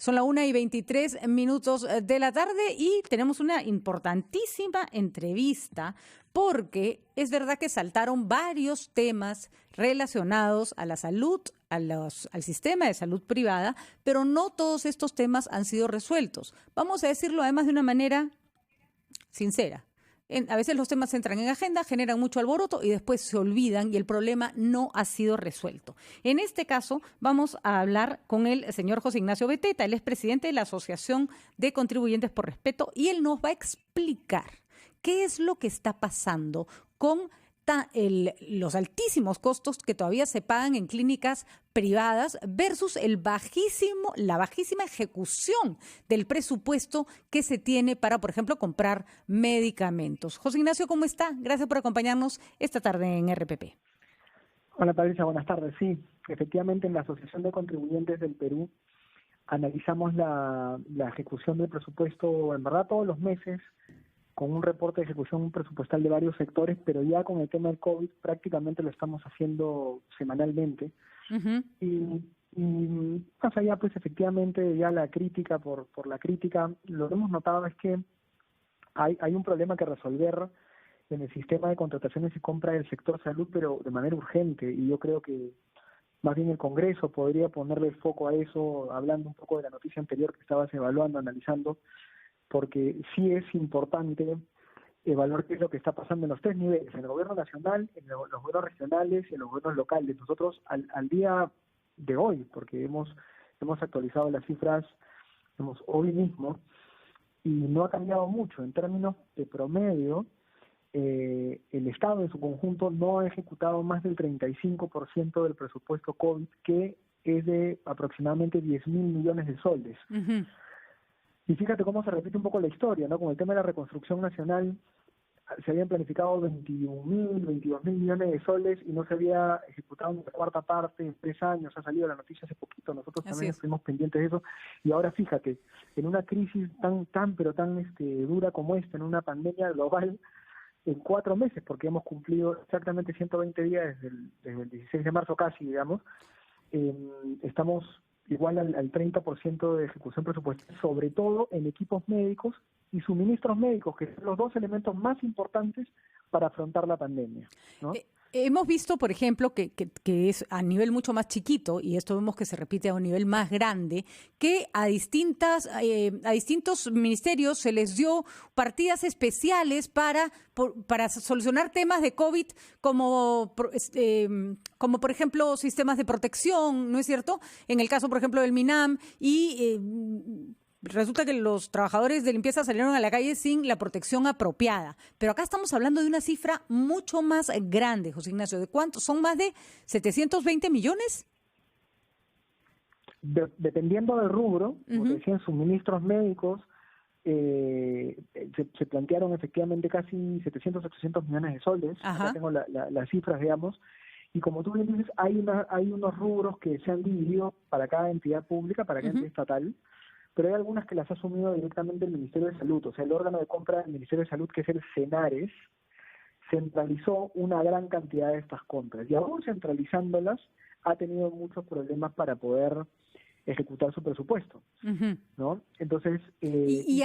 Son la 1:23 de la tarde y tenemos una importantísima entrevista porque es verdad que saltaron varios temas relacionados a la salud, al sistema de salud privada, pero no todos estos temas han sido resueltos. Vamos a decirlo además de una manera sincera. A veces los temas entran en agenda, generan mucho alboroto y después se olvidan y el problema no ha sido resuelto. En este caso vamos a hablar con el señor José Ignacio Beteta. Él es presidente de la Asociación de Contribuyentes por Respeto y él nos va a explicar qué es lo que está pasando con los altísimos costos que todavía se pagan en clínicas privadas versus la bajísima ejecución del presupuesto que se tiene para, por ejemplo, comprar medicamentos. José Ignacio, ¿cómo está? Gracias por acompañarnos esta tarde en RPP. Hola, Patricia, buenas tardes. Sí, efectivamente en la Asociación de Contribuyentes del Perú analizamos la ejecución del presupuesto, en verdad, todos los meses, con un reporte de ejecución presupuestal de varios sectores, pero ya con el tema del COVID prácticamente lo estamos haciendo semanalmente. Uh-huh. Y más allá, pues efectivamente, ya la crítica por la crítica, lo que hemos notado es que hay un problema que resolver en el sistema de contrataciones y compra del sector salud, pero de manera urgente, y yo creo que más bien el Congreso podría ponerle el foco a eso, hablando un poco de la noticia anterior que estabas evaluando, analizando, porque sí es importante evaluar qué es lo que está pasando en los tres niveles, en el gobierno nacional, en los gobiernos regionales y en los gobiernos locales. Nosotros al día de hoy, porque hemos actualizado las cifras hoy mismo, y no ha cambiado mucho en términos de promedio. El Estado en su conjunto no ha ejecutado más del 35% del presupuesto COVID, que es de aproximadamente 10.000 millones de soles. Uh-huh. Y fíjate cómo se repite un poco la historia, ¿no? Con el tema de la reconstrucción nacional, se habían planificado 22.000 millones de soles y no se había ejecutado una cuarta parte en 3 años. Ha salido la noticia hace poquito, nosotros también estuvimos pendientes de eso. Y ahora fíjate, en una crisis tan dura como esta, en una pandemia global, en 4 meses, porque hemos cumplido exactamente 120 días desde el 16 de marzo casi, digamos, estamos igual al 30% de ejecución presupuestal, sobre todo en equipos médicos y suministros médicos, que son los dos elementos más importantes para afrontar la pandemia, ¿no? Hemos visto, por ejemplo, que es a nivel mucho más chiquito, y esto vemos que se repite a un nivel más grande, que a distintos ministerios se les dio partidas especiales para solucionar temas de COVID, como por ejemplo sistemas de protección, ¿no es cierto? En el caso, por ejemplo, del MINAM, y resulta que los trabajadores de limpieza salieron a la calle sin la protección apropiada. Pero acá estamos hablando de una cifra mucho más grande, José Ignacio. ¿De cuánto? ¿Son más de 720 millones? Dependiendo del rubro, como Uh-huh. decían, suministros médicos, se plantearon efectivamente casi 700-800 millones de soles. Ajá. Acá tengo las cifras, digamos. Y como tú bien dices, hay unos rubros que se han dividido para cada entidad pública, para cada Uh-huh. entidad estatal, pero hay algunas que las ha asumido directamente el Ministerio de Salud. O sea, el órgano de compra del Ministerio de Salud, que es el CENARES, centralizó una gran cantidad de estas compras. Y aún centralizándolas, ha tenido muchos problemas para poder ejecutar su presupuesto, Uh-huh. ¿no? Entonces, ¿Y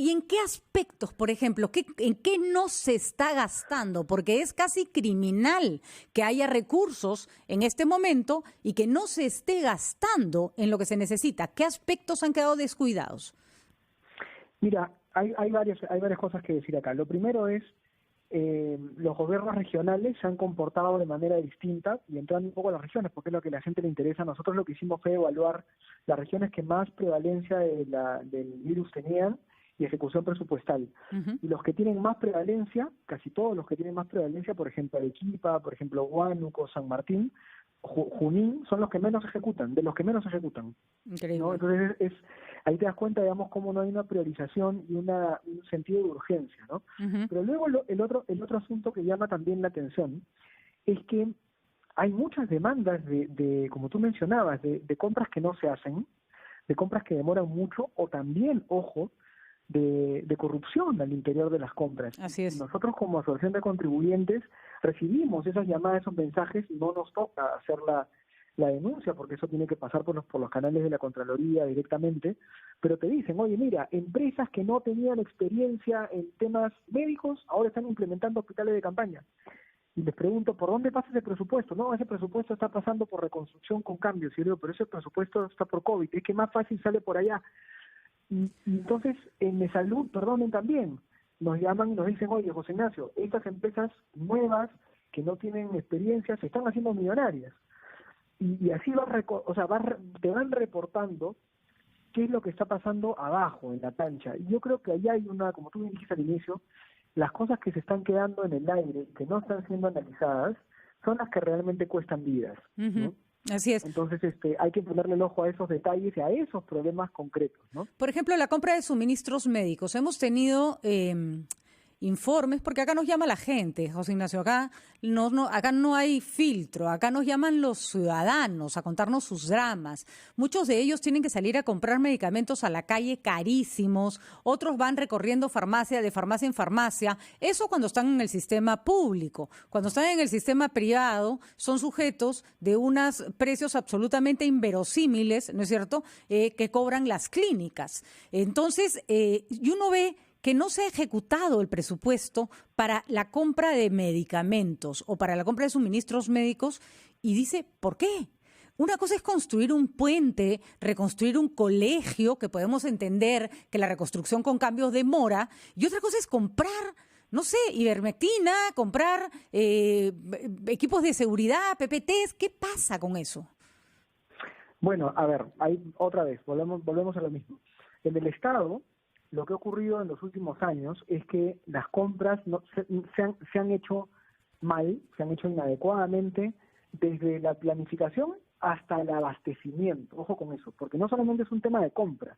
en qué aspectos, por ejemplo, en qué no se está gastando? Porque es casi criminal que haya recursos en este momento y que no se esté gastando en lo que se necesita. ¿Qué aspectos han quedado descuidados? Mira, hay varias cosas que decir acá. Lo primero es, los gobiernos regionales se han comportado de manera distinta, y entrando un poco a las regiones, porque es lo que a la gente le interesa. Nosotros lo que hicimos fue evaluar las regiones que más prevalencia del virus tenían y ejecución presupuestal. Uh-huh. Y los que tienen más prevalencia, casi todos los que tienen más prevalencia, por ejemplo Arequipa, por ejemplo Huánuco, San Martín, Junín, son los que menos ejecutan, de los que menos ejecutan. Increíble. ¿No? Entonces ahí te das cuenta, digamos, cómo no hay una priorización y un sentido de urgencia, ¿no? Uh-huh. Pero luego el otro asunto que llama también la atención es que hay muchas demandas de como tú mencionabas, de compras que no se hacen, de compras que demoran mucho, o también, ojo, de corrupción al interior de las compras. Así es. Nosotros, como asociación de contribuyentes, recibimos esas llamadas, esos mensajes, y no nos toca hacer la denuncia, porque eso tiene que pasar por los canales de la Contraloría directamente, pero te dicen, oye, mira, empresas que no tenían experiencia en temas médicos ahora están implementando hospitales de campaña. Y les pregunto, ¿por dónde pasa ese presupuesto? No, ese presupuesto está pasando por reconstrucción con cambios. Y yo digo, pero ese presupuesto está por COVID, es que más fácil sale por allá. Y entonces, en Mesalud, perdonen también, nos llaman y nos dicen, oye, José Ignacio, estas empresas nuevas que no tienen experiencia se están haciendo millonarias. Y así te van reportando qué es lo que está pasando abajo, en la cancha. Y yo creo que allá hay como tú dijiste al inicio, las cosas que se están quedando en el aire, que no están siendo analizadas, son las que realmente cuestan vidas, ¿no? Así es. Entonces, hay que ponerle el ojo a esos detalles y a esos problemas concretos, ¿no? Por ejemplo, la compra de suministros médicos. Hemos tenido informes, porque acá nos llama la gente, José Ignacio, acá no hay filtro, acá nos llaman los ciudadanos a contarnos sus dramas. Muchos de ellos tienen que salir a comprar medicamentos a la calle carísimos, otros van recorriendo farmacia, de farmacia en farmacia, eso cuando están en el sistema público. Cuando están en el sistema privado, son sujetos de unos precios absolutamente inverosímiles, ¿no es cierto?, que cobran las clínicas. Entonces, y uno ve que no se ha ejecutado el presupuesto para la compra de medicamentos o para la compra de suministros médicos y dice, ¿por qué? Una cosa es construir un puente, reconstruir un colegio, que podemos entender que la reconstrucción con cambios demora, y otra cosa es comprar, no sé, ivermectina, comprar equipos de seguridad, PPTs. ¿Qué pasa con eso? Bueno, a ver, otra vez, volvemos a lo mismo. En el Estado, lo que ha ocurrido en los últimos años es que las compras se han hecho mal, se han hecho inadecuadamente, desde la planificación hasta el abastecimiento. Ojo con eso, porque no solamente es un tema de compra.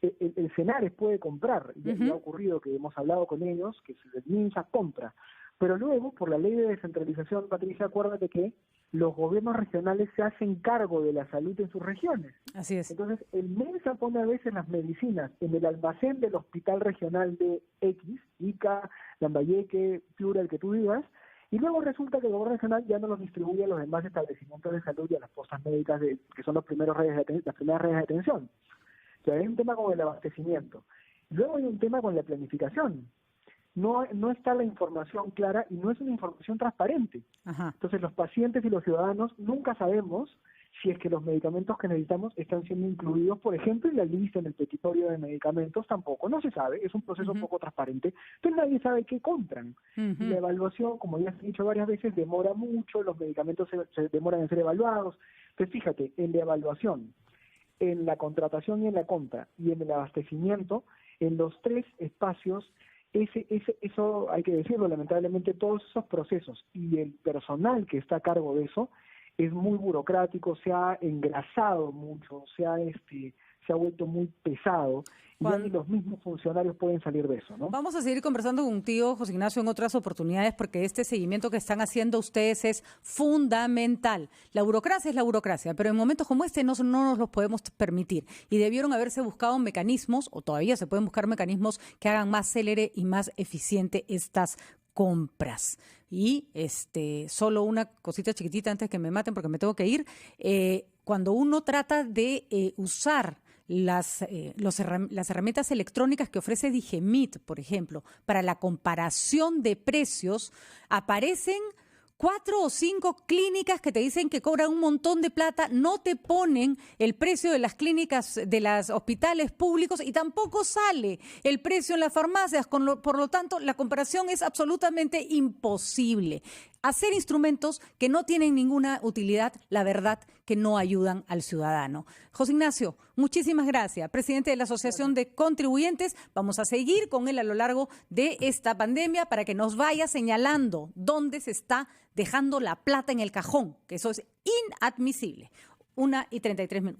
El Senares puede comprar, y ha ocurrido que hemos hablado con ellos, que el MINSA compra, pero luego, por la ley de descentralización, Patricia, acuérdate que los gobiernos regionales se hacen cargo de la salud en sus regiones. Así es. Entonces, el MINSA pone a veces las medicinas en el almacén del hospital regional de X, Ica, Lambayeque, Piura, el que tú digas, y luego resulta que el gobierno regional ya no los distribuye a los demás establecimientos de salud y a las postas médicas, que son las primeras redes de atención. O sea, hay un tema con el abastecimiento. Luego hay un tema con la planificación. No está la información clara y no es una información transparente. Ajá. Entonces los pacientes y los ciudadanos nunca sabemos si es que los medicamentos que necesitamos están siendo incluidos, por ejemplo, en la lista, en el petitorio de medicamentos, tampoco, no se sabe, es un proceso poco transparente, entonces nadie sabe qué compran. Y la evaluación, como ya se ha dicho varias veces, demora mucho, los medicamentos se demoran en ser evaluados. Entonces fíjate, en la evaluación, en la contratación y en la compra, y en el abastecimiento, en los tres espacios, eso hay que decirlo, lamentablemente todos esos procesos y el personal que está a cargo de eso es muy burocrático, se ha engrasado mucho, se ha vuelto muy pesado, y ya ni los mismos funcionarios pueden salir de eso, ¿no? Vamos a seguir conversando contigo, José Ignacio, en otras oportunidades, porque este seguimiento que están haciendo ustedes es fundamental. La burocracia es la burocracia, pero en momentos como este no nos los podemos permitir. Y debieron haberse buscado mecanismos, o todavía se pueden buscar mecanismos que hagan más célere y más eficiente estas compras. Y solo una cosita chiquitita antes que me maten porque me tengo que ir. Cuando uno trata de usar las herramientas electrónicas que ofrece Digemit, por ejemplo, para la comparación de precios, aparecen 4 o 5 clínicas que te dicen que cobran un montón de plata, no te ponen el precio de las clínicas, de los hospitales públicos, y tampoco sale el precio en las farmacias. Por lo tanto, la comparación es absolutamente imposible. Hacer instrumentos que no tienen ninguna utilidad, la verdad que no ayudan al ciudadano. José Ignacio, muchísimas gracias. Presidente de la Asociación de Contribuyentes, vamos a seguir con él a lo largo de esta pandemia para que nos vaya señalando dónde se está dejando la plata en el cajón, que eso es inadmisible. 1:33.